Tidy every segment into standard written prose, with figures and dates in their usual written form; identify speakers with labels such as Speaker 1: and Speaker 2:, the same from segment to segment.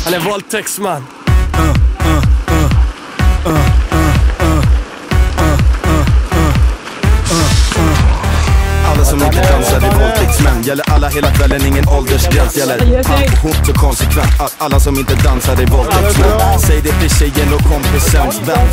Speaker 1: Han är våldtäktsman.
Speaker 2: Alla som inte dansar är våldtäktsmän. Gäller alla hela kvällen, ingen åldersgräns. Gäller allt hårt och konsekvent. Alla som inte dansar är våldtäktsmän. Säg det till tjejen och kompisens vän.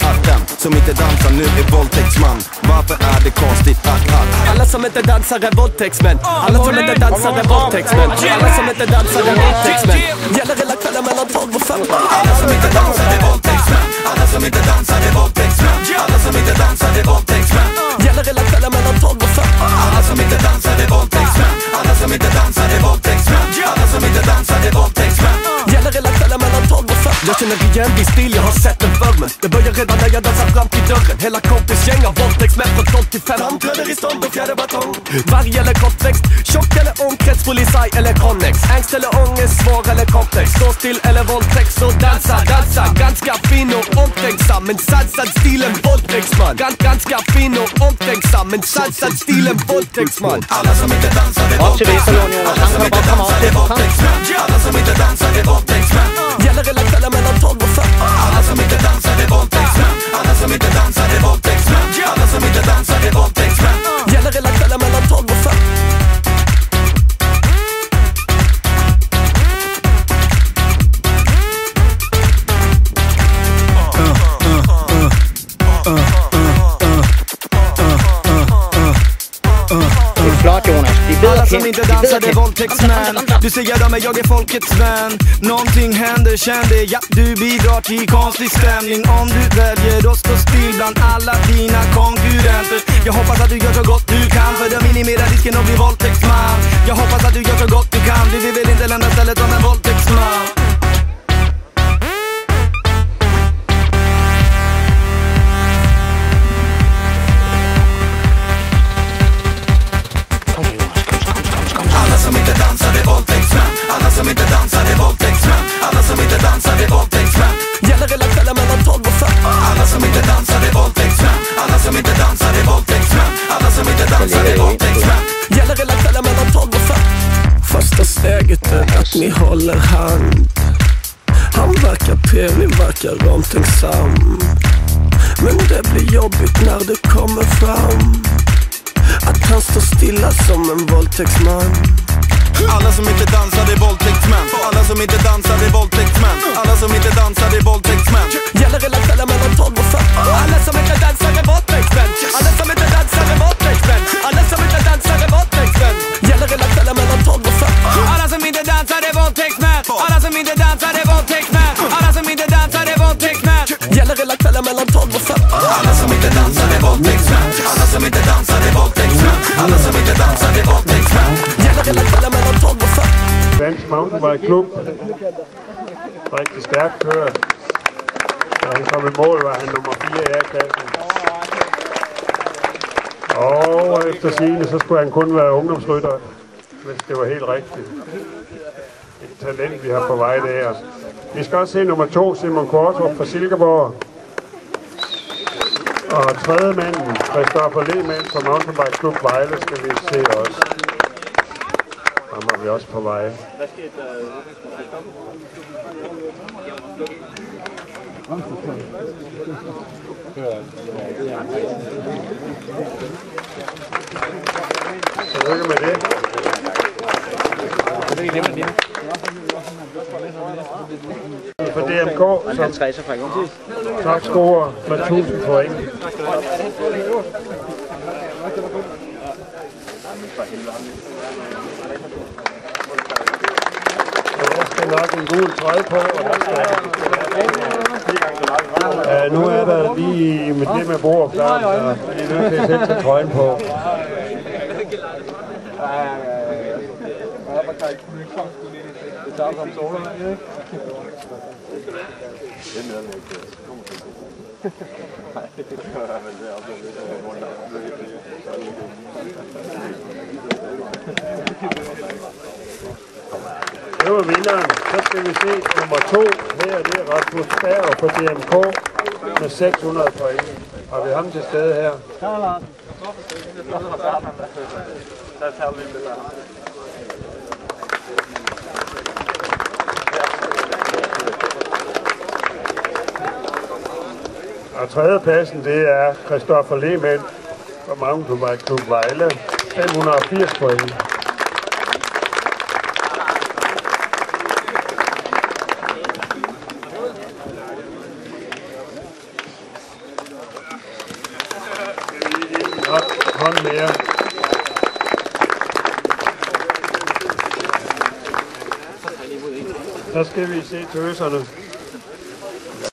Speaker 2: Att den som inte dansar nu är våldtäktsman. Varför är det konstigt att
Speaker 1: alla som inte dansar är våldtäktsmän. Alla som inte dansar är våldtäktsmän. Alla som inte dansar är våldtäktsmän. Gäller hela kvällen mellan 12 och 15.
Speaker 2: alla som inte dansar är våldtäktsmän. Alla som inte dansar är våldtäktsmän. Alla som inte dansar är våldtäktsmän.
Speaker 1: Gäller hela kvällen mellan 12 och 15.
Speaker 2: Alla som inte dansar är våldtäktsmän. Alla som inte dansar är våldtäktsmän. Alla som inte dansar är våldtäktsmän.
Speaker 1: Gäller hela kvällen mellan 12 och 15. Jag känner igen din stil, jag har sett den förr. Men det börjar redan när jag dansar fram till dörren. Hela kompisgäng av våldtäktsmän från 12 till 5. Framträder i stånd och fjärde batong. Varg eller kortväxt, tjock eller omkrets, polisaj eller connex. Angst eller ångest, svår eller komplex. Stå still eller våldtäkt, så dansa. Ganska fin och omtänksam, men sansad stilen våldtäktsman. Ganska fin och omtänksam, men sansad stilen våldtäktsman.
Speaker 2: Alla som inte dansar är våldtäktsmän. Alla som inte dansar är våldtäktsmän. Alla som inte dansar är våldtäktsmän.
Speaker 1: Gäller hela kvällen mellan 12 och 15.
Speaker 2: Alla som inte dansar är våldtäktsmän. Alla som inte dansar är våldtäktsmän. Alla som inte dansar är våldtäktsmän.
Speaker 1: Gäller hela kvällen mellan 12 och 15.
Speaker 2: Alla som inte dansar är våldtäktsmän. Du säger dem, jag är folkets vän. Någonting händer, känn det. Ja, du bidrar till konstig stämning. Om du väljer att stå still bland alla dina konkurrenter. Jag hoppas att du gör så gott du kan för att minimera risken att bli våldtäktsman. Jag hoppas att du gör så gott du kan. Du vill väl inte lämna stället som en våldtäktsman. Alla som inte dansar är våldtäktsmän. Alla som inte dansar är våldtäktsmän. Alla som inte dansar är våldtäktsmän.
Speaker 1: Gäller hela kvällen mellan 12 och 15.
Speaker 2: Alla som inte dansar är våldtäktsmän. Alla som inte dansar är våldtäktsmän. Alla som inte dansar är våldtäktsmän.
Speaker 1: Gäller hela kvällen mellan 12 och 15. Första steget är att ni håller hand. Han verkar trevlig, verkar omtänksam. Men det blir jobbigt när det kommer fram att han står stilla som en våldtäktsman.
Speaker 2: Alla som inte dansar är våldtäktsmän. Alla som inte dansar är våldtäktsmän. Alla som inte dansar är våldtäktsmän.
Speaker 1: Gäller hela kvällen mellan 12 och 15. Alla som inte dansar är våldtäktsmän. Alla som inte dansar är våldtäktsmän. Alla som inte dansar är våldtäktsmän. Gäller hela kvällen mellan 12 och 15.
Speaker 3: Alla som inte dansar är våldtäktsmän. Alla som inte dansar är våldtäktsmän. Alla som inte dansar är våldtäktsmän.
Speaker 1: Gäller hela kvällen mellan 12 och 15.
Speaker 2: Alla som inte dansar är våldtäktsmän. Alla som inte dansar är våldtäktsmän. Alla som inte dansar är våldtäktsmän.
Speaker 1: Gäller hela kvällen mellan 12 och 15.
Speaker 4: Dansk Mountainbike-klub. Rigtig stærkt kørt. Da han kom i mål, var han nummer 4 i A-klassen. Og efter sigende, så skulle han kun være ungdomsrytter, hvis det var helt rigtigt. Et talent, vi har på vej der. Vi skal også se nummer 2, Simon Kortrup fra Silkeborg. Og tredje manden, Christoffer Lehmann fra Mountainbike-klub Vejle, skal vi se også. Ham er vi også på vej. Tillykke med det. For DMK som topscorer med 1000 point. Der skal nok en gul trøje på, og der skal... nu er der lige med det med bord klart, og I er nødt til at sætte trøjen på. Det var vinderen. Så skal vi se nummer 2. Her er det Rasmus Berg på DMK med 600 point. Har vi ham til stede her? Og tredjepladsen, det er Christoffer Lehmann fra Mountainbike Klub Vejle. 580 point. Hånd mere. Så skal vi se tøserne.